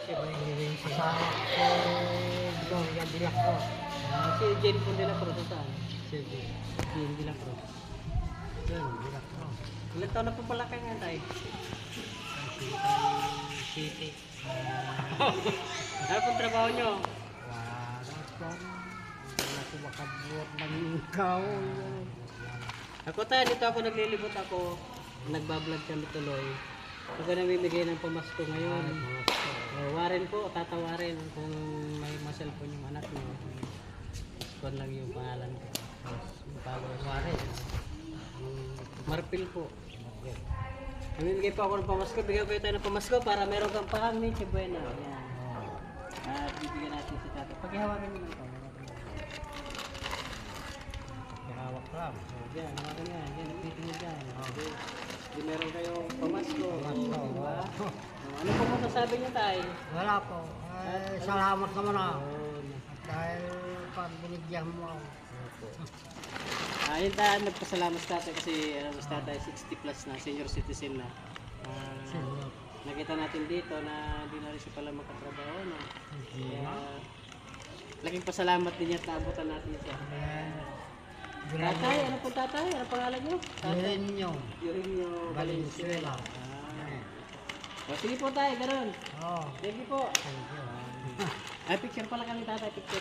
Siya ba yung living siya? Asawa ko, Gloria de la Cruz. Si Jane po de la Cruz, saan? Si Jane de la Cruz. Jane de la Cruz. Ilan taon na po pala kayo nga tayo? City. Ano pong trabaho nyo? Wala po. Wala ko makabuot ng ikaw. Ako tayo, dito ako naglilibot ako. Nagbablog kami tuloy. Ako namimigay ng pamasko ngayon. Warren po, tatawarin kung may ma-cellphone yung anak mo. Kung lang yung pangalan ko. Yung followers. Warren. Marpil po. Namimigay po ako ng pamasko. Bigyan ko tayo ng pamasko para meron kang pahangin si Buena. Ayan. At bibigyan natin si Tata. Paghihawakan nyo lang ito. Hawak lang. Yan, hawakan yan. Yan, napitin nyo dyan. Di meron kayong pamasko. Pamasko. Diba? Ano po masasabi niyo tayo? Wala po. Salamat naman ako. Ayun. Dahil pag binigyan mo ako. Ayun tayo, nagpasalamat sa tatay kasi mas tatay 60 plus na, senior citizen na. Nakita natin dito na hindi na rin siya pala makatrabaho. No? Kaya, laking pasalamat din niya at naabutan natin siya. Tatay, ano po tatay? Ano pangalan niyo? Yurenyo. Yurinyo Valenzuela. Sige po tayo, gano'n. Oo. Thank you po. Thank you. Ay, picture pala kami tatay, picture.